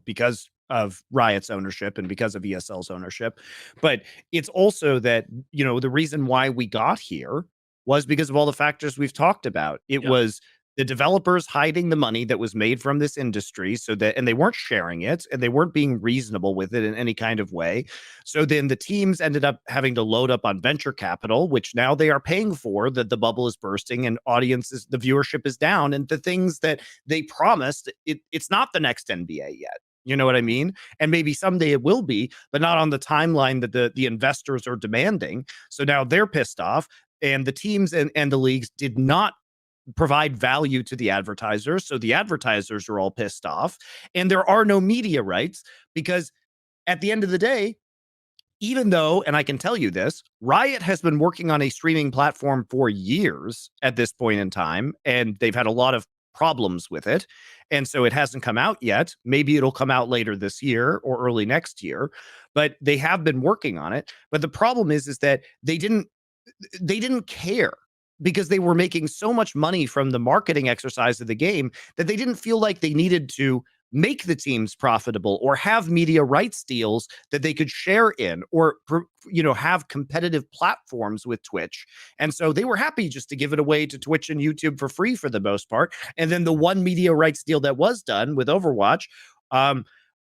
because of Riot's ownership and because of ESL's ownership. But it's also that, the reason why we got here was because of all the factors we've talked about. It was the developers hiding the money that was made from this industry and they weren't sharing it and they weren't being reasonable with it in any kind of way. So then the teams ended up having to load up on venture capital, which now they are paying for, that the bubble is bursting and the viewership is down. And the things that they promised, it's not the next NBA yet. You know what I mean? And maybe someday it will be, but not on the timeline that the investors are demanding. So now they're pissed off, and the teams and the leagues did not provide value to the advertisers. So the advertisers are all pissed off, and there are no media rights because at the end of the day, even though, and I can tell you this, Riot has been working on a streaming platform for years at this point in time, and they've had a lot of problems with it. And so it hasn't come out yet. Maybe it'll come out later this year or early next year, but they have been working on it. But the problem is that they didn't care, because they were making so much money from the marketing exercise of the game that they didn't feel like they needed to make the teams profitable or have media rights deals that they could share in, or have competitive platforms with Twitch. And so they were happy just to give it away to Twitch and YouTube for free for the most part. And then the one media rights deal that was done with Overwatch,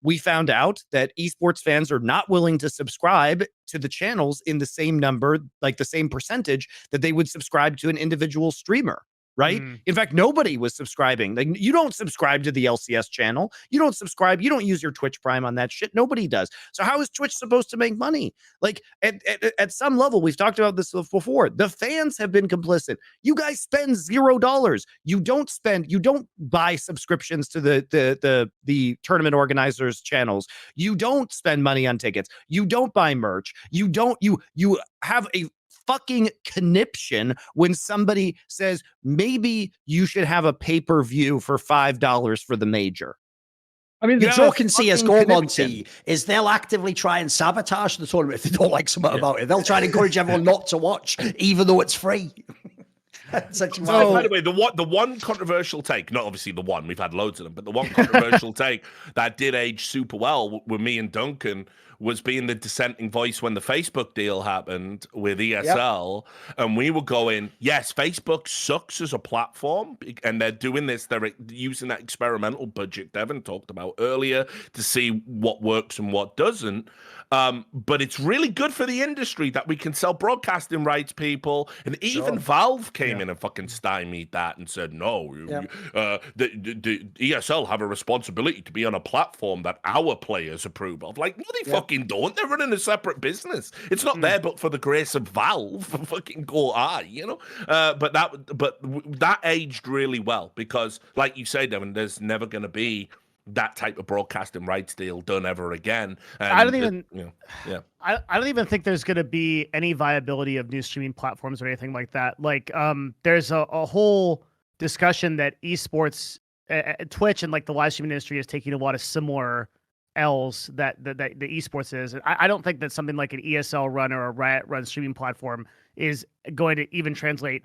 we found out that esports fans are not willing to subscribe to the channels in the same number, like the same percentage that they would subscribe to an individual streamer. Right? In fact, nobody was subscribing. Like, you don't subscribe to the LCS channel. You don't subscribe. You don't use your Twitch Prime on that shit. Nobody does. So how is Twitch supposed to make money? Like, at some level, we've talked about this before. The fans have been complicit. You guys spend $0. You don't buy subscriptions to the tournament organizers' channels. You don't spend money on tickets. You don't buy merch. You have a fucking conniption when somebody says maybe you should have a pay-per-view for $5 for the major. I mean, the joke in CSGO, Monte, is they'll actively try and sabotage the tournament if they don't like something about it. They'll try and encourage everyone not to watch, even though it's free. By the way, the one controversial take, not obviously the one, we've had loads of them, but the one controversial take that did age super well with me and Duncan was being the dissenting voice when the Facebook deal happened with ESL. Yep. And we were going, yes, Facebook sucks as a platform, and they're doing this. They're using that experimental budget Devin talked about earlier to see what works and what doesn't. But it's really good for the industry that we can sell broadcasting rights, people. And even Valve came in and fucking stymied that and said, no, the ESL have a responsibility to be on a platform that our players approve of. Like, no, they fucking don't. They're running a separate business. It's not there but for the grace of Valve. Fucking go but that aged really well, because, like you say, Devin, there's never going to be that type of broadcasting rights deal done ever again. And I don't even think there's going to be any viability of new streaming platforms or anything like that. Like, there's a whole discussion that esports, Twitch, and like the live streaming industry is taking a lot of similar L's that the esports is. I don't think that something like an ESL run or a Riot run streaming platform is going to even translate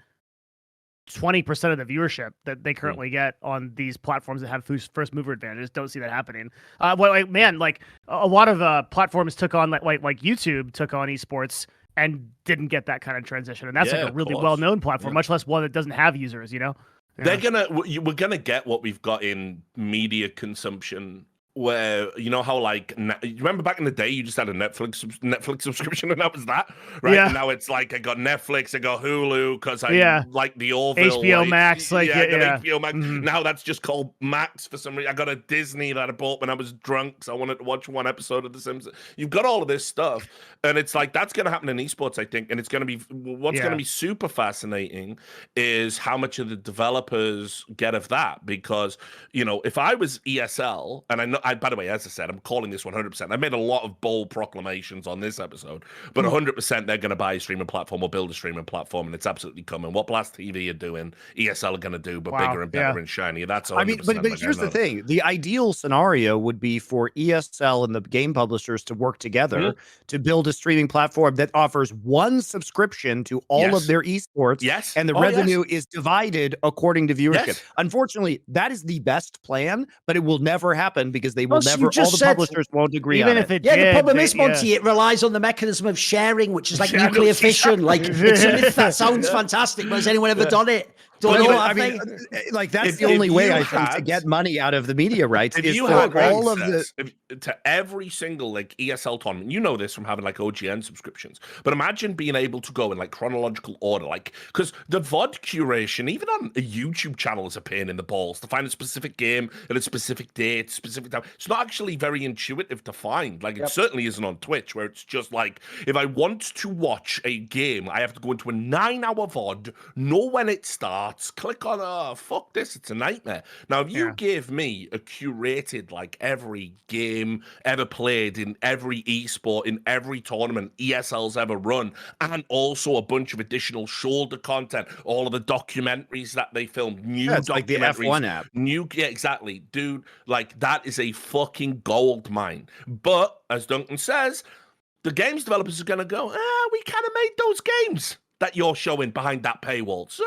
20% of the viewership that they currently get on these platforms that have first mover advantage. Don't see that happening. A lot of platforms took on like YouTube took on esports and didn't get that kind of transition, and that's like a really well-known platform, much less one that doesn't have users. We're gonna get what we've got in media consumption, where how like you remember back in the day you just had a Netflix subscription and that was that, right? And now it's like I got Netflix, I got Hulu because I like the Orville, HBO Max, HBO Max. Now that's just called Max for some reason. I got a Disney that I bought when I was drunk, so I wanted to watch one episode of The Simpsons. You've got all of this stuff, and it's like that's going to happen in esports, I think, and it's going to be what's going to be super fascinating is how much of the developers get of that, because if I was ESL, and I know. By the way, as I said, I'm calling this 100%. I made a lot of bold proclamations on this episode, but 100% they're going to buy a streaming platform or build a streaming platform, and it's absolutely coming. What Blast TV are doing, ESL are going to do, but bigger and better and shinier. That's 100%. But here's the thing: the ideal scenario would be for ESL and the game publishers to work together to build a streaming platform that offers one subscription to all of their esports, and the revenue is divided according to viewership. Unfortunately, that is the best plan, but it will never happen because because they will Plus, you never. All just the said- publishers won't agree Even on if it. it Yeah, did, the problem they- is, Monty, it relies on the mechanism of sharing, which is like Yeah, nuclear no, fission. Like, it's a myth that sounds fantastic, but has anyone ever done it? Don't Well, know, yeah, have they? Like that's If- the only if way you I think to had- get money out of the media rights If is you for had all of the. access to every single like ESL tournament, you know this from having like OGN subscriptions. But imagine being able to go in like chronological order, like because the VOD curation, even on a YouTube channel, is a pain in the balls to find a specific game at a specific date, specific time. It's not actually very intuitive to find. Like it certainly isn't on Twitch, where it's just like if I want to watch a game, I have to go into a 9-hour VOD, know when it starts, click on fuck this, it's a nightmare. Now, if you give me a curated, like every game ever played in every esport, in every tournament ESL's ever run, and also a bunch of additional shoulder content, all of the documentaries that they filmed, new It's like the documentaries, F1 app. yeah, exactly, dude. Like that is a fucking gold mine. But as Duncan says, the games developers are gonna go, we kind of made those games that you're showing behind that paywall. So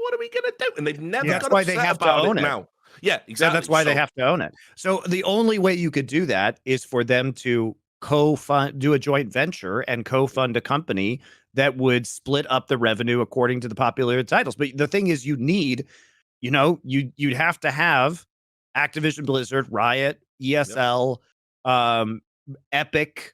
what are we gonna do? And they've never That's got why upset they have to about own it it. now. Yeah, exactly. So that's why they have to own it. So the only way you could do that is for them to do a joint venture and co-fund a company that would split up the revenue according to the popular titles. But the thing is, you'd have to have Activision Blizzard, Riot, ESL, Epic,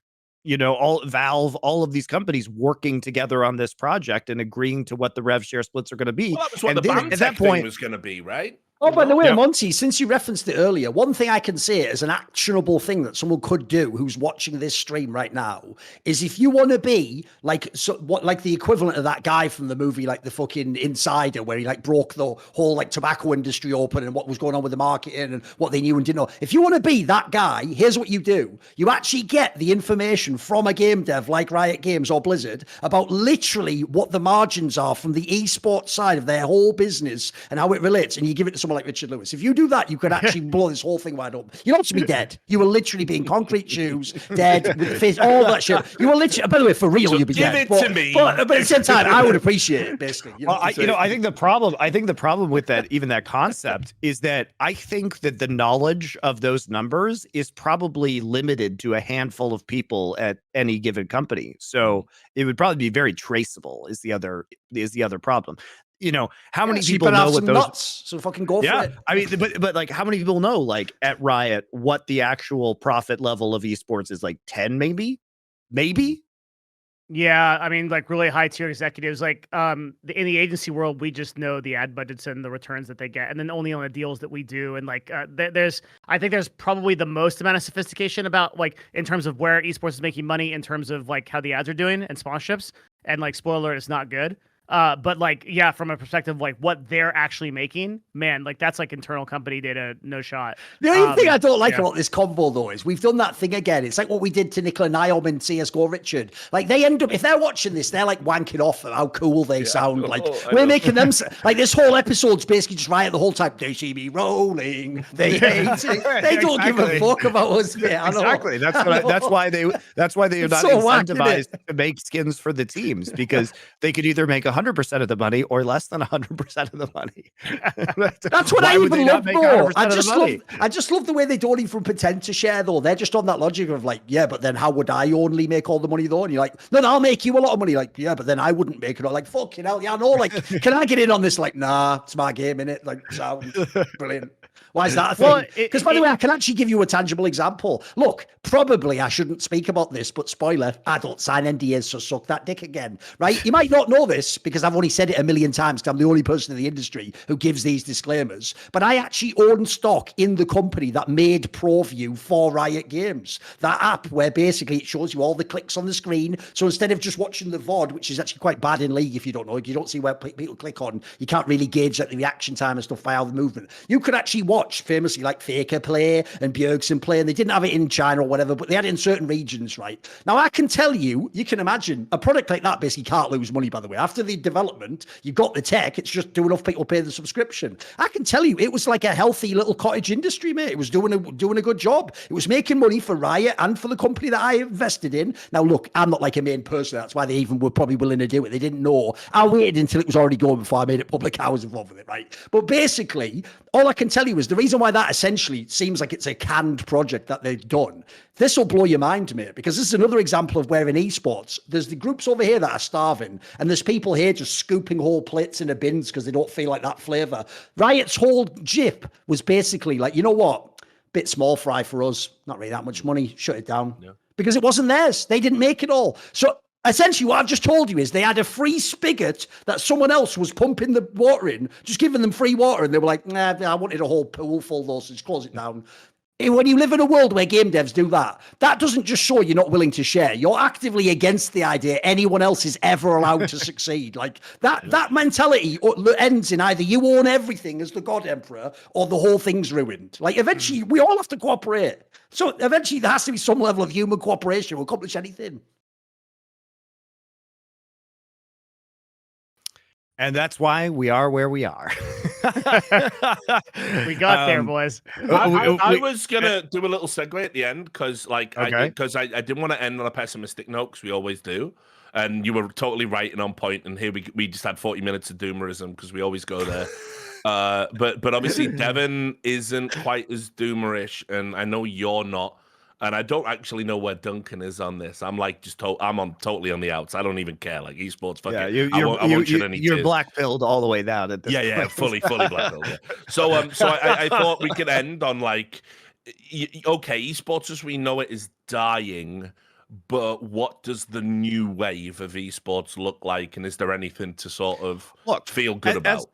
all Valve, all of these companies working together on this project and agreeing to what the rev share splits are going to be. Well, that was what and the then, at that point was going to be, right? Oh, by the way, Yeah. Monty, since you referenced it earlier, one thing I can say as an actionable thing that someone could do who's watching this stream right now is if you want to be like the equivalent of that guy from the movie, like the fucking Insider, where he like broke the whole like tobacco industry open and what was going on with the marketing and what they knew and didn't know. If you want to be that guy, here's what you do. You actually get the information from a game dev like Riot Games or Blizzard about literally what the margins are from the esports side of their whole business and how it relates, and you give it to someone like Richard Lewis. If you do that, you could actually blow this whole thing wide open. You don't have to be dead. You will literally be in concrete shoes, dead, with the face, all that shit. You will literally, by the way, for real, So you'll be give dead. it to me. But at the same time, I would appreciate it, basically. Well, I think the problem with that, even that concept, is that I think that the knowledge of those numbers is probably limited to a handful of people at any given company. So it would probably be very traceable. Is the other problem. How many people know what those nuts, so fucking go for it. I mean, but like, how many people know, like, at Riot, what the actual profit level of esports is? Like 10, maybe. Yeah, I mean, like really high tier executives, like in the agency world, we just know the ad budgets and the returns that they get, and then only on the deals that we do. And like, I think there's probably the most amount of sophistication about like in terms of where esports is making money, in terms of like how the ads are doing and sponsorships. And like, spoiler alert, it's not good. But like, yeah, from a perspective of like what they're actually making, man, like that's like internal company data, no shot. The only thing I don't like about this combo though is we've done that thing again. It's like what we did to Nicola Niom in CSGO, Richard. Like they end up, if they're watching this, they're like wanking off at how cool they sound. Like we're making them, like this whole episode's basically just Riot the whole time. They see me rolling. They hate it. They don't give a fuck about us. Man. I know. Exactly. That's why they are not so incentivized to make skins for the teams, because they could either make 100% of the money or less than 100% of the money. That's what Why I would they even not love make more. 100% of the money? I just love the way they don't even pretend to share though. They're just on that logic of like, yeah, but then how would I only make all the money though? And you're like, no, I'll make you a lot of money. Like, yeah, but then I wouldn't make it all. Like, fucking hell, yeah, I know. Like, can I get in on this? Like, nah, it's my game, innit? Like, sound brilliant. Why is that a thing? Because by the way, I can actually give you a tangible example. Look, probably I shouldn't speak about this, but spoiler, I don't sign NDAs, so suck that dick again, right? You might not know this because I've only said it a million times because I'm the only person in the industry who gives these disclaimers, but I actually own stock in the company that made ProView for Riot Games. That app where basically it shows you all the clicks on the screen. So instead of just watching the VOD, which is actually quite bad in League if you don't know, you don't see where people click on, you can't really gauge like the reaction time and stuff by how the movement. You could actually watch famously like Faker play and Bjergsen play, and they didn't have it in China or whatever, but they had it in certain regions, right? Now I can tell you can imagine a product like that basically can't lose money, by the way. After the development, you've got the tech, it's just do enough people pay the subscription. I can tell you it was like a healthy little cottage industry, mate. It was doing a good job. It was making money for Riot and for the company that I invested in. Now look, I'm not like a main person, that's why they even were probably willing to do it. They didn't know. I waited until it was already going before I made it public I was involved with it, right? But basically, all I can tell you you is the reason why that essentially seems like it's a canned project that they've done. This will blow your mind, mate, because this is another example of where in esports, there's the groups over here that are starving, and there's people here just scooping whole plates in the bins because they don't feel like that flavor. Riot's whole jip was basically like, you know what? Bit small fry for us, not really that much money, shut it down. Yeah. Because it wasn't theirs. They didn't make it all. So essentially what I've just told you is they had a free spigot that someone else was pumping the water in, just giving them free water, and they were like, nah, I wanted a whole pool full though, so just close it down. When you live in a world where game devs do that, that doesn't just show you're not willing to share. You're actively against the idea anyone else is ever allowed to succeed. Like that mentality ends in either you own everything as the God Emperor or the whole thing's ruined. Like eventually we all have to cooperate. So eventually there has to be some level of human cooperation to accomplish anything. And that's why we are where we are. We got there, boys. I was gonna do a little segue at the end because, I didn't want to end on a pessimistic note because we always do. And you were totally right and on point. And here we just had 40 minutes of doomerism because we always go there. But obviously Devin isn't quite as doomerish, and I know you're not. And I don't actually know where Duncan is on this. I'm like, I'm totally on the outs. I don't even care. Like esports, fuck it. I won't shed any you're tears. black-pilled all the way down at this point. fully black-pilled. Yeah. So I thought we could end on okay, esports as we know it is dying, but what does the new wave of esports look like? And is there anything to sort of feel good about?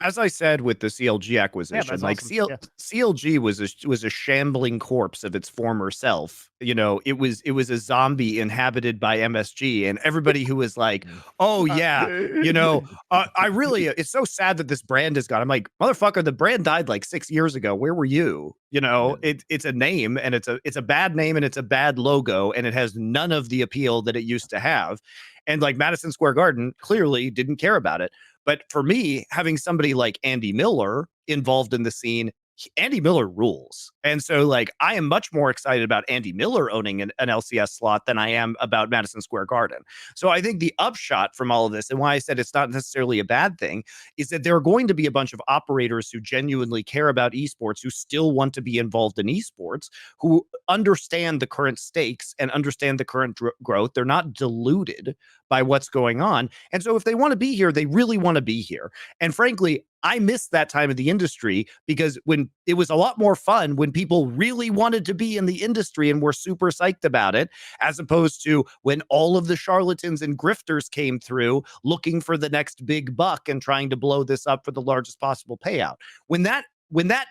As I said with the CLG acquisition, CLG was a shambling corpse of its former self. You know, it was a zombie inhabited by MSG, and everybody who was like, "Oh yeah, you know, it's so sad that this brand is gone." I'm like, motherfucker, the brand died like 6 years ago. Where were you? You know, it's a name, and it's a bad name, and it's a bad logo, and it has none of the appeal that it used to have. And like Madison Square Garden clearly didn't care about it. But for me, having somebody like Andy Miller involved in the scene, Andy Miller rules. And so like, I am much more excited about Andy Miller owning an LCS slot than I am about Madison Square Garden. So I think the upshot from all of this, and why I said it's not necessarily a bad thing, is that there are going to be a bunch of operators who genuinely care about esports, who still want to be involved in esports, who understand the current stakes and understand the current growth. They're not deluded by what's going on. And so if they want to be here, they really want to be here. And frankly, I missed that time of the industry because when it was a lot more fun when people really wanted to be in the industry and were super psyched about it, as opposed to when all of the charlatans and grifters came through looking for the next big buck and trying to blow this up for the largest possible payout. When that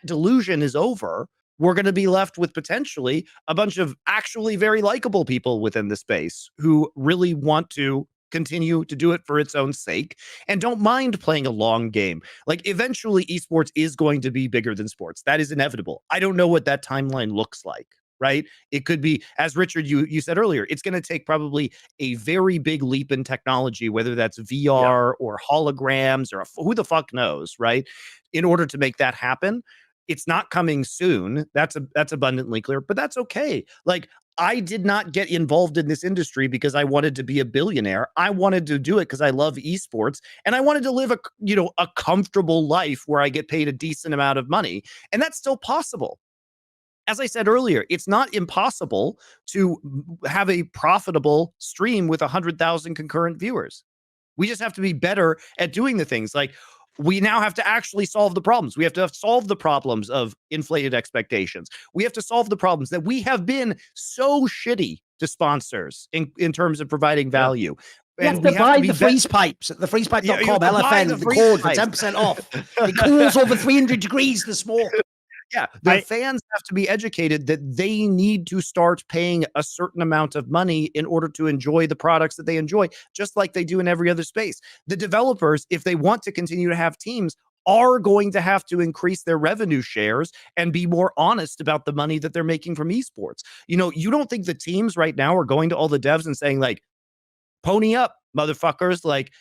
delusion is over, we're going to be left with potentially a bunch of actually very likable people within the space who really want to continue to do it for its own sake and don't mind playing a long game. Like eventually esports is going to be bigger than sports. That is inevitable. I don't know what that timeline looks like, right? It could be, as Richard, you said earlier, it's going to take probably a very big leap in technology, whether that's VR or holograms or who the fuck knows, right? In order to make that happen. It's not coming soon. That's abundantly clear, but that's okay. Like, I did not get involved in this industry because I wanted to be a billionaire. I wanted to do it because I love esports, and I wanted to live a comfortable life where I get paid a decent amount of money, and that's still possible. As I said earlier, it's not impossible to have a profitable stream with 100,000 concurrent viewers. We just have to be better at doing the things. Like, we now have to actually solve the problems. We have to solve the problems of inflated expectations. We have to solve the problems that we have been so shitty to sponsors in terms of providing value. You have to buy the freeze pipes at thefreezepipe.com, LFN, the code for 10% off. It cools over 300 degrees, the smoke. Yeah, the fans have to be educated that they need to start paying a certain amount of money in order to enjoy the products that they enjoy, just like they do in every other space. The developers, if they want to continue to have teams, are going to have to increase their revenue shares and be more honest about the money that they're making from esports. You know, you don't think the teams right now are going to all the devs and saying like, pony up, motherfuckers. Like,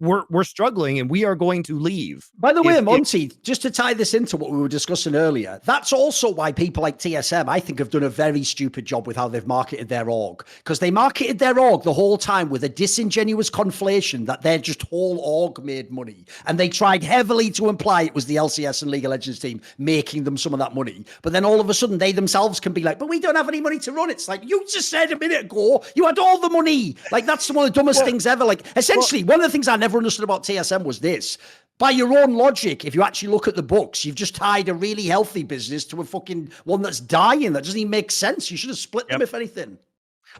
we're struggling and we are going to leave. By the way, Monte, just to tie this into what we were discussing earlier, that's also why people like TSM, I think, have done a very stupid job with how they've marketed their org. Because they marketed their org the whole time with a disingenuous conflation that their just whole org made money. And they tried heavily to imply it was the LCS and League of Legends team making them some of that money. But then all of a sudden, they themselves can be like, but we don't have any money to run. It's like, you just said a minute ago, you had all the money. Like, that's one of the dumbest things ever. Like, essentially, one of the things I never understood about TSM was this. By your own logic, if you actually look at the books, you've just tied a really healthy business to a fucking one that's dying. That doesn't even make sense. You should have split them, if anything.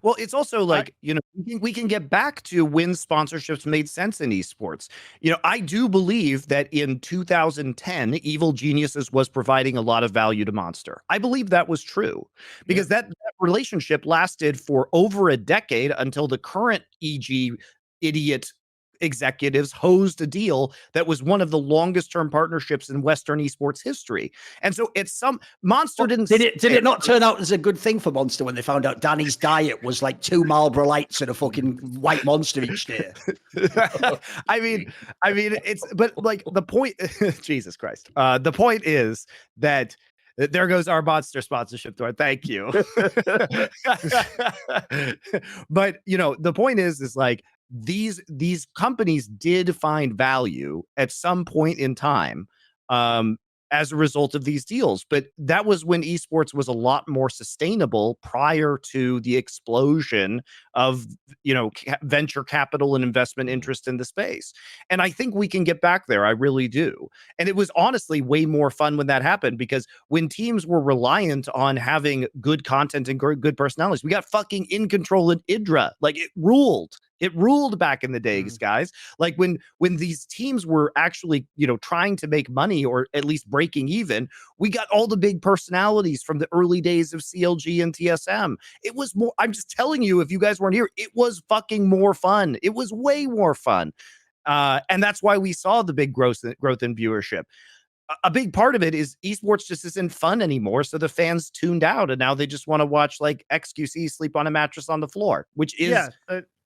Well, it's also like, you know, we can get back to when sponsorships made sense in esports. You know, I do believe that in 2010, Evil Geniuses was providing a lot of value to Monster. I believe that was true because that relationship lasted for over a decade until the current EG idiot executives hosed a deal that was one of the longest term partnerships in Western esports history. And so it's some Monster did it not turn out as a good thing for Monster when they found out Danny's diet was like 2 Marlboro Lights and a fucking white Monster each day? I mean, it's, but like the point, Jesus Christ. The point is that there goes our Monster sponsorship door. Thank you. But you know, the point is like, these companies did find value at some point in time as a result of these deals, but that was when esports was a lot more sustainable prior to the explosion of, you know, venture capital and investment interest in the space. And I think we can get back there. I really do. And it was honestly way more fun when that happened, because when teams were reliant on having good content and good personalities, we got fucking In Control and Idra. Like, it ruled. It ruled back in the days, guys. Like when these teams were actually, you know, trying to make money or at least breaking even, we got all the big personalities from the early days of CLG and TSM. It was more, I'm just telling you, if you guys weren't here, it was fucking more fun. It was way more fun. And that's why we saw the big growth in viewership. A big part of it is esports just isn't fun anymore. So the fans tuned out and now they just want to watch like XQC sleep on a mattress on the floor, which is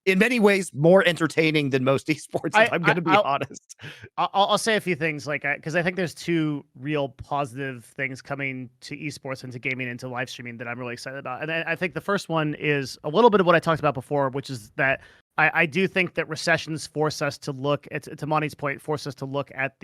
in many ways more entertaining than most esports, if I'm going to be honest. I'll say a few things, like, because I think there's two real positive things coming to esports and to gaming and to live streaming that I'm really excited about. And I think the first one is a little bit of what I talked about before, which is that I do think that recessions force us to look at, to Monty's point, force us to look at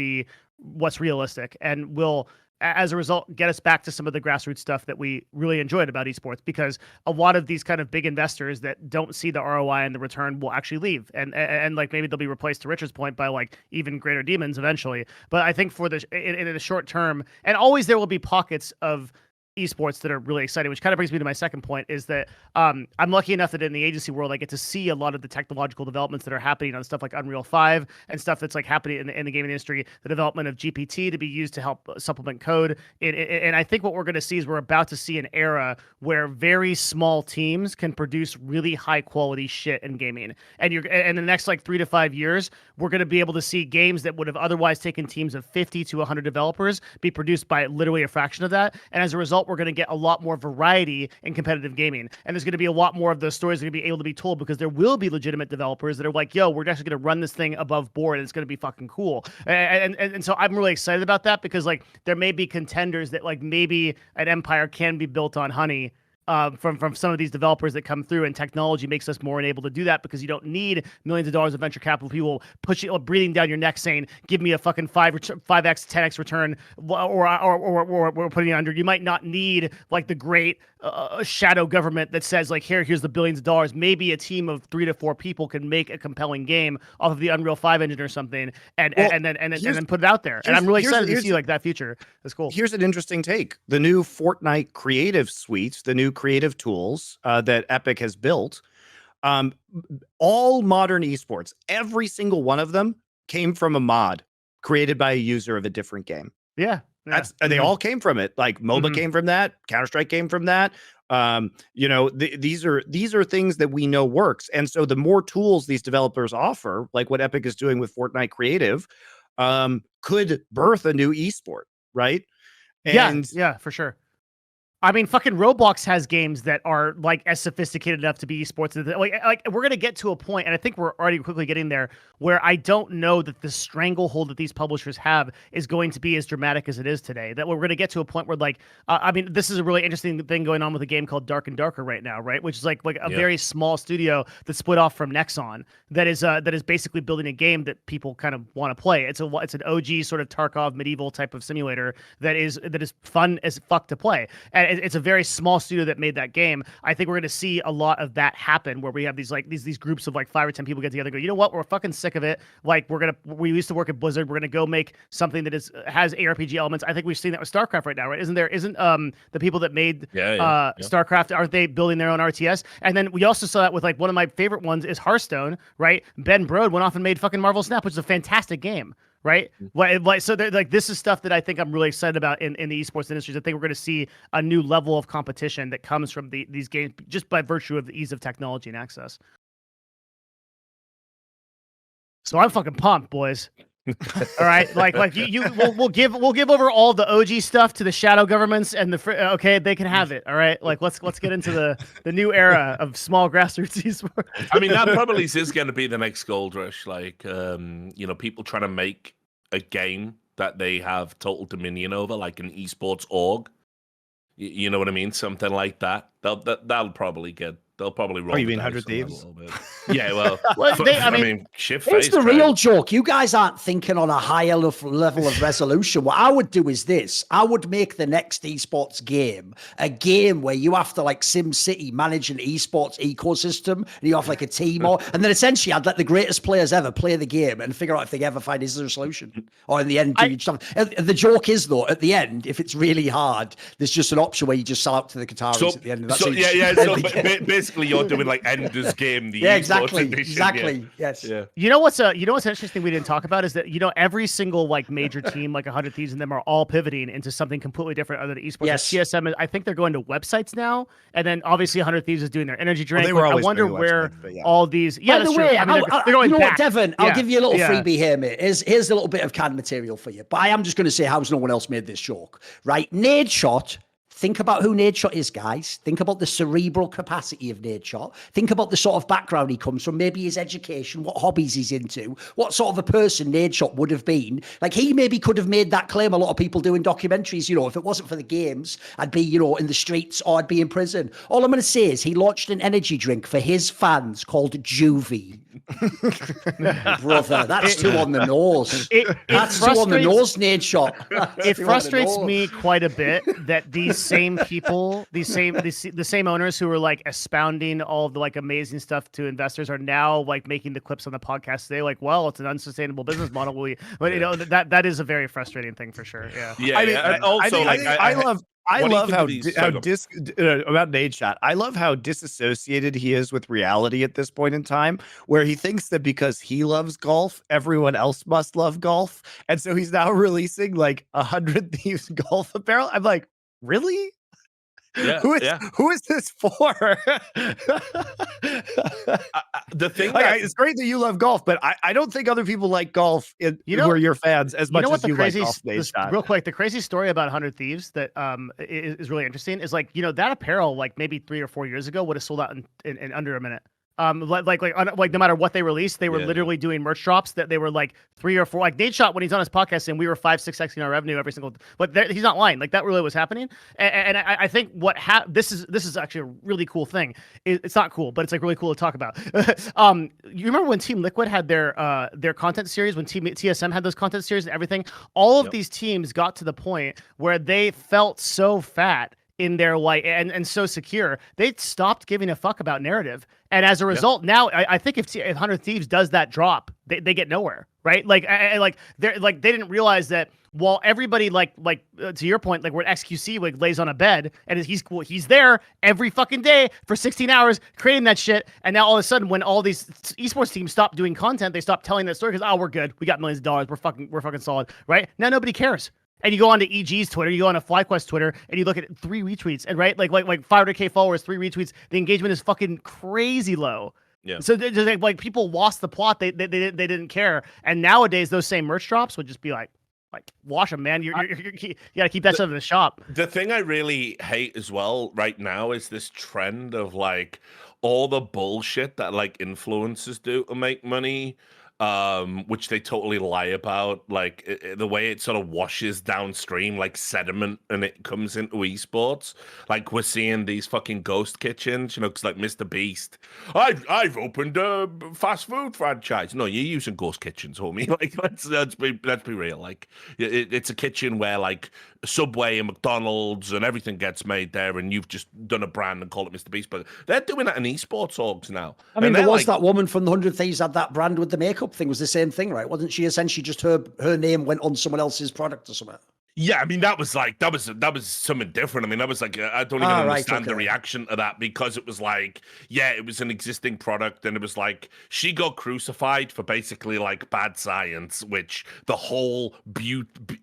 what's realistic, and will, as a result, get us back to some of the grassroots stuff that we really enjoyed about esports, because a lot of these kind of big investors that don't see the ROI and the return will actually leave. And like, maybe they'll be replaced, to Richard's point, by like even greater demons eventually. But I think for in the short term, and always there will be pockets of esports that are really exciting, which kind of brings me to my second point, is that I'm lucky enough that in the agency world, I get to see a lot of the technological developments that are happening on stuff like Unreal 5 and stuff that's like happening in the gaming industry, the development of GPT to be used to help supplement code. And I think what we're going to see is we're about to see an era where very small teams can produce really high quality shit in gaming. And in the next like 3 to 5 years, we're going to be able to see games that would have otherwise taken teams of 50 to 100 developers be produced by literally a fraction of that. And as a result, we're going to get a lot more variety in competitive gaming. And there's going to be a lot more of those stories that are going to be able to be told, because there will be legitimate developers that are like, yo, we're actually going to run this thing above board and it's going to be fucking cool. And so I'm really excited about that, because like there may be contenders that like maybe an empire can be built on honey. From some of these developers that come through, and technology makes us more able to do that, because you don't need millions of dollars of venture capital people pushing or breathing down your neck saying, give me a fucking 5x, 10x return, or putting it under. You might not need like the great shadow government that says like, here's the billions of dollars. Maybe a team of 3 to 4 people can make a compelling game off of the Unreal 5 engine or something, and then put it out there. And I'm really excited to see like that future. That's cool. Here's an interesting take: the new Fortnite creative suite, the new creative tools that Epic has built, all modern esports, every single one of them came from a mod created by a user of a different game. Yeah. They all came from it. Like MOBA came from that, Counter-Strike came from that. You know, these are things that we know works. And so the more tools these developers offer, like what Epic is doing with Fortnite Creative, could birth a new esport, right? And yeah, for sure. I mean, fucking Roblox has games that are like as sophisticated enough to be esports. Like we're gonna get to a point, and I think we're already quickly getting there, where I don't know that the stranglehold that these publishers have is going to be as dramatic as it is today. That we're gonna get to a point where, like, I mean, this is a really interesting thing going on with a game called Dark and Darker right now, right? Which is like a very small studio that split off from Nexon that is basically building a game that people kind of want to play. It's an OG sort of Tarkov medieval type of simulator that is fun as fuck to play. And it's a very small studio that made that game. I think we're going to see a lot of that happen, where we have these groups of like 5 or 10 people get together and go, you know what, we're fucking sick of it. Like we used to work at Blizzard. We're gonna go make something that has ARPG elements. I think we've seen that with StarCraft right now, right? Isn't the people that made StarCraft, aren't they building their own RTS? And then we also saw that with like one of my favorite ones is Hearthstone, right? Ben Brode went off and made fucking Marvel Snap, which is a fantastic game. Right, so like this is stuff that I think I'm really excited about in the esports industries. I think we're going to see a new level of competition that comes from these games just by virtue of the ease of technology and access. So I'm fucking pumped, boys. All right, we'll give over all the OG stuff to the shadow governments and okay, they can have it. All right, like let's get into the new era of small grassroots esports. I mean, that probably is going to be the next gold rush. Like, people trying to make a game that they have total dominion over, like an esports org. You know what I mean? Something like that. That'll probably get. They'll probably roll. Oh, you mean 100 Thieves? Yeah, well, I mean, it's the real joke. You guys aren't thinking on a higher level of resolution. What I would do is this: I would make the next esports game a game where you have to, like SimCity, manage an esports ecosystem, and you have like a team, and then essentially I'd let the greatest players ever play the game and figure out if they ever find is there a solution, or in the end, the joke is though, at the end, if it's really hard, there's just an option where you just sell out to the Qataris at the end of that. So basically, you're doing like Ender's Game. Exactly. Yes. Yeah. You know what's interesting we didn't talk about is that every single like major team, like 100 Thieves, and them are all pivoting into something completely different other than esports. Yes. CSM, I think they're going to websites now, and then obviously 100 Thieves is doing their energy drink. Well, I wonder where all these. Yeah, by the way, they're going you know back. what, Devin? I'll give you a little freebie here, mate. Here's a little bit of canned material for you, but I am just going to say how's no one else made this joke, right? Nade Shot. Think about who Nadeshot is, guys. Think about the cerebral capacity of Nadeshot. Think about the sort of background he comes from, maybe his education, what hobbies he's into, what sort of a person Nadeshot would have been. Like, he maybe could have made that claim a lot of people do in documentaries, if it wasn't for the games, I'd be, in the streets or I'd be in prison. All I'm going to say is he launched an energy drink for his fans called Juvie. Brother, that's too on the nose. That's too on the nose, Nadeshot. It frustrates me quite a bit that these same people, the same owners who were like expounding all of the like amazing stuff to investors are now like making the clips on the podcast today. Like, well, it's an unsustainable business model. That is a very frustrating thing for sure. Yeah. I love how about Nadeshot. I love how disassociated he is with reality at this point in time, where he thinks that because he loves golf, everyone else must love golf, and so he's now releasing like 100 Thieves golf apparel. I'm like, really? Yeah, who is this for? The thing it's great that you love golf, but I don't think other people like golf who are your fans as much as you like golf. Real quick, the crazy story about 100 Thieves that is really interesting is like, that apparel like maybe 3 or 4 years ago would have sold out in under a minute. Like no matter what they released, they were literally doing merch drops that they were like 3 or 4. Like Nadeshot, when he's on his podcast, saying we were 5-6xing our revenue every single. But he's not lying. Like that really was happening. And I think this is actually a really cool thing. It's not cool, but it's like really cool to talk about. You remember when Team Liquid had their content series, when TSM had those content series and everything? All of these teams got to the point where they felt so fat in their like and so secure, they stopped giving a fuck about narrative. And as a result, now I think if 100 Thieves does that drop, they get nowhere, right? Like they didn't realize that while everybody like to your point, like where XQC like lays on a bed and he's there every fucking day for 16 hours creating that shit, and now all of a sudden when all these esports teams stop doing content, they stop telling that story because we're good, we got millions of dollars, we're fucking solid, right? Now nobody cares. And you go on to EG's Twitter, you go on to FlyQuest Twitter, and you look at 3 retweets, and right, like 500K followers, 3 retweets, the engagement is fucking crazy low. Yeah. So like people lost the plot, they didn't care, and nowadays those same merch drops would just be like like wash them, man. You gotta keep that stuff in the shop. The thing I really hate as well right now is this trend of like all the bullshit that like influencers do to make money, which they totally lie about, like the way it sort of washes downstream like sediment and it comes into esports. Like we're seeing these fucking ghost kitchens, you know, because like Mr. Beast, I've opened a fast food franchise. No, you're using ghost kitchens, homie. Like let's be real. Like it's a kitchen where like Subway and McDonald's and everything gets made there, and you've just done a brand and called it Mr. Beast. But they're doing that in esports orgs now. I mean, and there was like, that woman from the 100 Thieves had that brand with the makeup thing. Was the same thing, right? Wasn't she essentially just her name went on someone else's product or something? yeah, I mean that was something different. I mean that was like I don't even understand the reaction to that, because it was like, yeah, it was an existing product, and it was like she got crucified for like bad science, which the whole beautician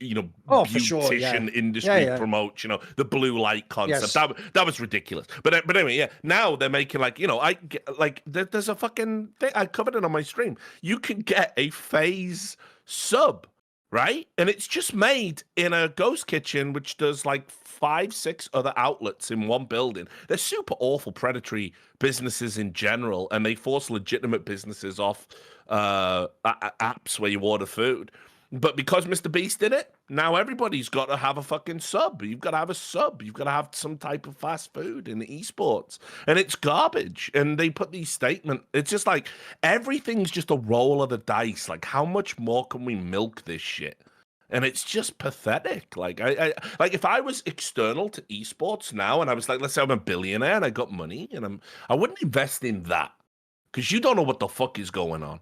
industry promotes. You know, the blue light concept. Yes. That was ridiculous. But anyway, yeah. Now they're making like, you know, there's a fucking thing. I covered it on my stream. You can get a FaZe sub. Right? And it's just made in a ghost kitchen, which does like 5-6 other outlets in one building. They're super awful, predatory businesses in general, and they force legitimate businesses off apps where you order food. But because Mr. Beast did it, now everybody's got to have a fucking sub. You've got to have a sub. You've got to have some type of fast food in esports. And it's garbage. And they put these statements. It's just like everything's just a roll of the dice. Like, how much more can we milk this shit? And it's just pathetic. Like, I like if I was external to esports now, and I was like, let's say I'm a billionaire and I got money, and I wouldn't invest in that, because you don't know what the fuck is going on.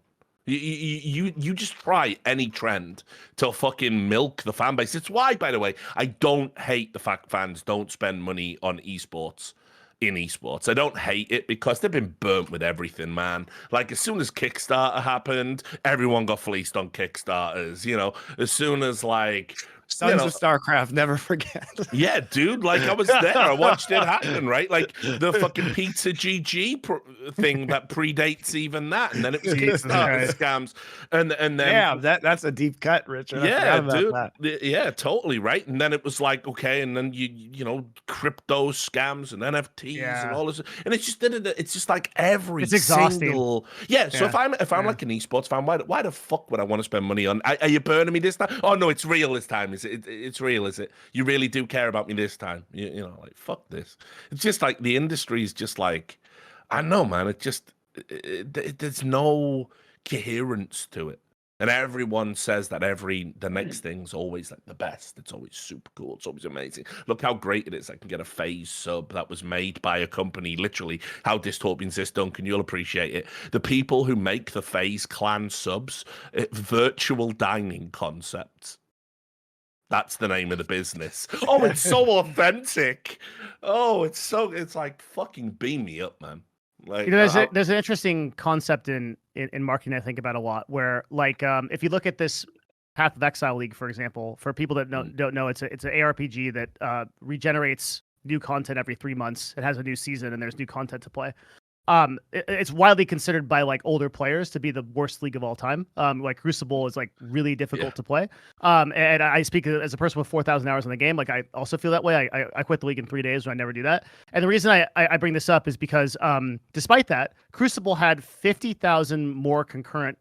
You just try any trend to fucking milk the fan base. It's why, by the way, I don't hate the fact fans don't spend money on esports. In esports, I don't hate it, because they've been burnt with everything, man. Like as soon as Kickstarter happened, everyone got fleeced on Kickstarters. You know, as soon as like Sons of StarCraft, never forget. Yeah, dude, like I was there. I watched it happen, right? Like the fucking Pizza GG thing that predates even that, and then it was Kickstarter scams, and then yeah, that's a deep cut, Richard. Yeah, dude. Yeah, totally right. And then it was like, okay, and then you know, crypto scams and NFTs and all this, and it's just like every single So if I'm like an esports fan, why the fuck would I want to spend money on? Are you burning me this time? Oh no, it's real this time. It's real, is it? You really do care about me this time? You know, like fuck this. It's just like the industry is just like, I know, man. It just there's no coherence to it, and everyone says that the next thing's always like the best. It's always super cool. It's always amazing. Look how great it is. I can get a FaZe sub that was made by a company. Literally, how dystopian this, Duncan? You'll appreciate it. The people who make the FaZe clan subs, virtual dining concepts. That's the name of the business. Oh, it's so authentic. Oh, it's like fucking beam me up, man. Like, you know, there's an interesting concept in marketing I think about a lot, where like if you look at this Path of Exile League, for example, for people that don't know, it's an ARPG that regenerates new content every 3 months. It has a new season and there's new content to play. It's widely considered by like older players to be the worst league of all time. Like Crucible is like really difficult to play. And I speak as a person with 4,000 hours in the game. Like I also feel that way. I quit the league in 3 days, and I never do that. And the reason I bring this up is because despite that, Crucible had 50,000 more concurrent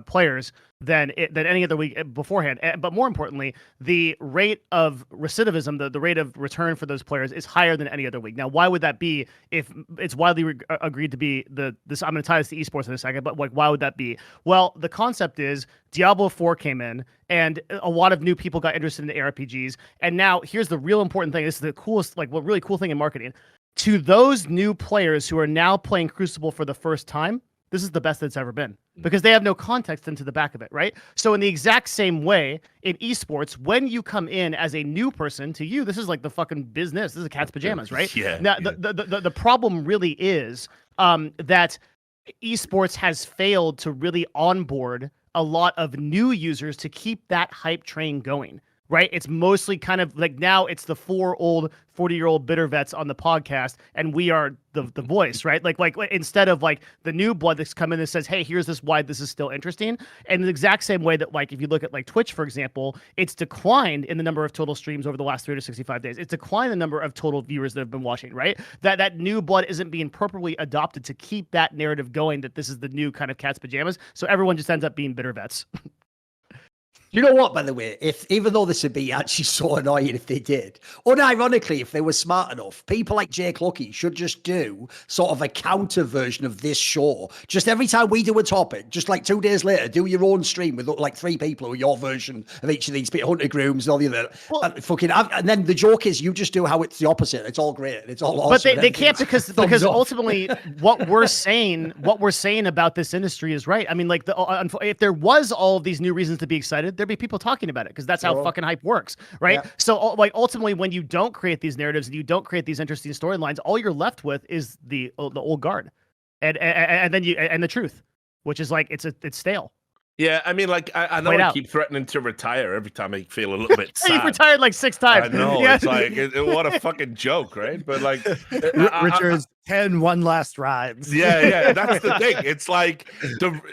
players than any other week beforehand. But more importantly, the rate of recidivism, the rate of return for those players is higher than any other week. Now, why would that be if it's widely agreed to be this? I'm going to tie this to esports in a second, but like, why would that be? Well, the concept is Diablo 4 came in, and a lot of new people got interested in the ARPGs. And now here's the real important thing. This is the coolest, like, what really cool thing in marketing. To those new players who are now playing Crucible for the first time, this is the best that's ever been, because they have no context into the back of it, right? So in the exact same way in esports, when you come in as a new person, to you, this is like the fucking business. This is a cat's pajamas, right? Now, the problem really is that esports has failed to really onboard a lot of new users to keep that hype train going. right? It's mostly kind of like now it's the 4 old 40-year-old bitter vets on the podcast, and we are the voice, right? Like instead of like the new blood that's come in and says, hey, here's this why this is still interesting. And the exact same way that like if you look at like Twitch, for example, it's declined in the number of total streams over the last 365 days. It's declined the number of total viewers that have been watching, right? That new blood isn't being properly adopted to keep that narrative going that this is the new kind of cat's pajamas. So everyone just ends up being bitter vets. You know what, by the way, even though this would be actually so annoying if they did, unironically, if they were smart enough, people like Jake Lowkey should just do sort of a counter version of this show. Just every time we do a topic, just like 2 days later, do your own stream with like 3 people who are your version of each of these Hunter Grooms and all the other. Well, and then the joke is you just do how it's the opposite. It's all great. It's all awesome. But they can't because ultimately what we're saying about this industry is right. I mean, like if there was all of these new reasons to be excited, there'd be people talking about it because that's how fucking hype works, right? Yeah. So like ultimately when you don't create these narratives and you don't create these interesting storylines, all you're left with is the old guard and then the truth, which is like it's stale. Yeah, I mean, like, I know I keep threatening to retire every time I feel a little bit sad. You've retired like 6 times. I know, yeah. It's like, what a fucking joke, right? But like... Richard's 10 one last rides. Yeah, that's the thing. It's like,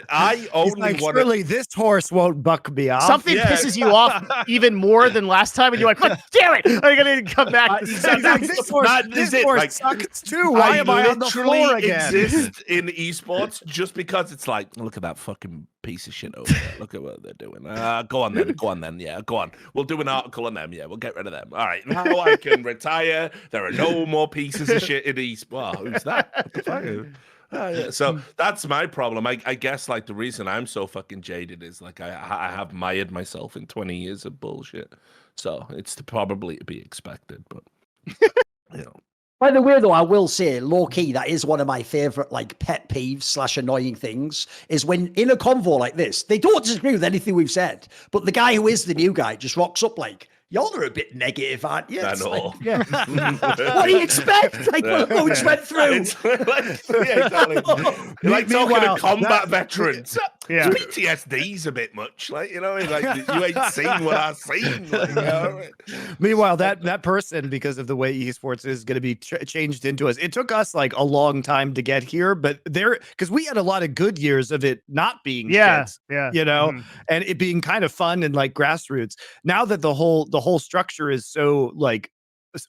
I only like, want surely this horse won't buck me off. Something pisses you off even more than last time, and you're like, God damn it, I'm going to come back. This horse sucks too. Why am I on the floor again? I exist in esports just because it's like, look at that fucking piece of shit over there. Look at what they're doing. Go on then. Yeah, go on. We'll do an article on them. Yeah, we'll get rid of them. All right, now I can retire. There are no more pieces of shit in esports. Who's that? What the fuck? Yeah. So that's my problem. I guess like the reason I'm so fucking jaded is like I have mired myself in 20 years of bullshit. So it's probably to be expected, but you know. By the way, though, I will say, low-key, that is one of my favourite, like, pet peeves / annoying things, is when in a convo like this, they don't disagree with anything we've said, but the guy who is the new guy just rocks up like, y'all are a bit negative, aren't you? I know. Like, yeah. What do you expect? Like, what we just went through. Exactly. Like talking to combat veterans. Yeah. PTSD's a bit much. Like, you know, like, you ain't seen what I've seen. Like, you know? Meanwhile, that person, because of the way esports is going to be changed into us, it took us like a long time to get here, but because we had a lot of good years of it not being shit, you know, and it being kind of fun and like grassroots. Now that the whole structure is so like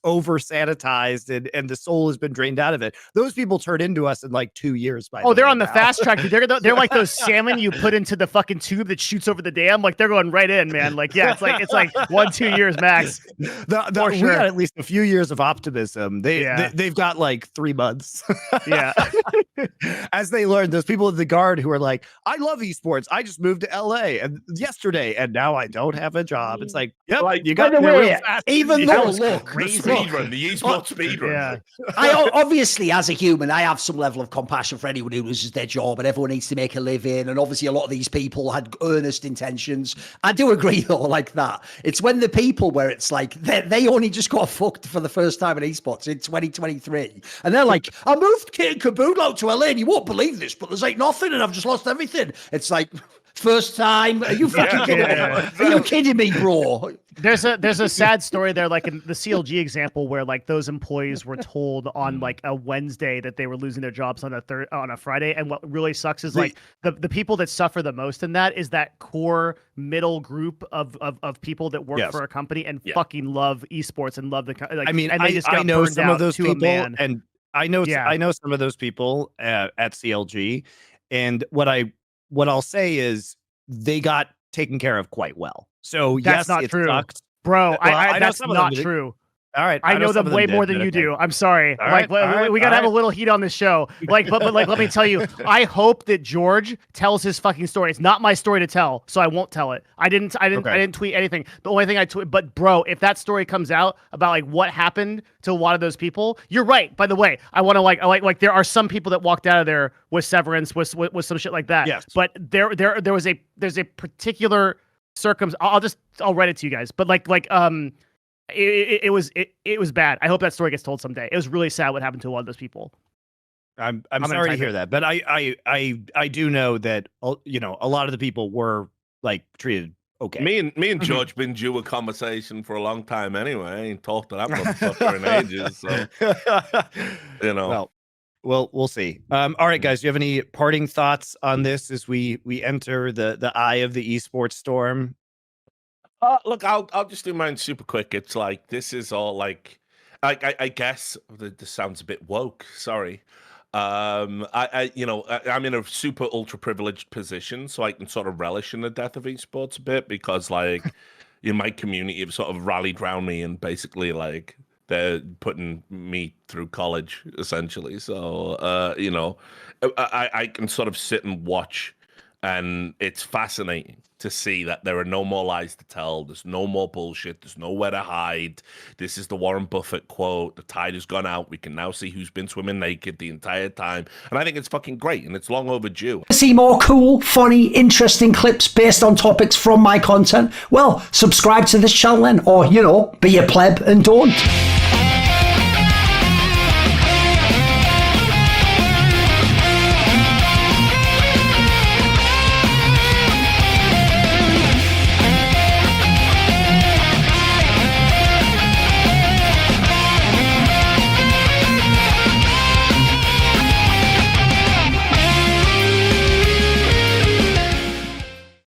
over sanitized and the soul has been drained out of it, those people turn into us in like 2 years. They're on the fast track. They're like those salmon you put into the fucking tube that shoots over the dam. Like they're going right in, man. Like, yeah, it's like 1-2 years max. We got at least a few years of optimism. They've got like 3 months. Yeah. As they learn, those people in the guard who are like, I love esports. I just moved to LA yesterday and now I don't have a job. It's like, yep, like, you got there real fast. Even though look, speedrun, the esports speedrun. Yeah. I obviously, as a human, I have some level of compassion for anyone who loses their job and everyone needs to make a living. And obviously, a lot of these people had earnest intentions. I do agree, though, like that. It's when the people where it's like they only just got fucked for the first time in esports in 2023. And they're like, I moved Kit and Caboodle out to LA and you won't believe this, but there's like nothing and I've just lost everything. It's like, first time? Are you fucking kidding me? Are you kidding me, bro? There's a sad story there, like in the CLG example, where like those employees were told on like a Wednesday that they were losing their jobs on a Friday. And what really sucks is like the people that suffer the most in that is that core middle group of people that work for a company and fucking love esports and love the like. I mean, and they just got I know burned some out of those to people, a man. and I know some of those people at CLG, and what I'll say is they got taken care of quite well. So that's not it true, sucked. bro. That's not true. All right, I know them way more than you do. I'm sorry. We gotta have a little heat on this show. Like, but like, let me tell you, I hope that George tells his fucking story. It's not my story to tell, so I won't tell it. I didn't tweet anything. The only thing I tweet, but bro, if that story comes out about like what happened to a lot of those people, you're right. By the way, I want to like there are some people that walked out of there with severance, with some shit like that. Yes. But there's a particular I'll write it to you guys. But it was bad. I hope that story gets told someday. It was really sad what happened to a lot of those people. I'm sorry to hear that, but I do know that, you know, a lot of the people were like treated okay. Me and George been due a conversation for a long time anyway. I ain't talked to that motherfucker in ages. So, you know. Well, we'll see. All right, guys, do you have any parting thoughts on this as we enter the eye of the esports storm? Look, I'll just do mine super quick. It's like this is all like I guess this sounds a bit woke. Sorry. I'm in a super ultra privileged position, so I can sort of relish in the death of esports a bit because like in my community have sort of rallied around me and basically like they're putting me through college essentially. So I can sort of sit and watch, and it's fascinating to see that there are no more lies to tell. There's no more bullshit. There's nowhere to hide. This is the Warren Buffett quote. The tide has gone out. We can now see who's been swimming naked the entire time. And I think it's fucking great, and it's long overdue. See more cool, funny, interesting clips based on topics from my content? Well, subscribe to this channel then, or, be a pleb and don't.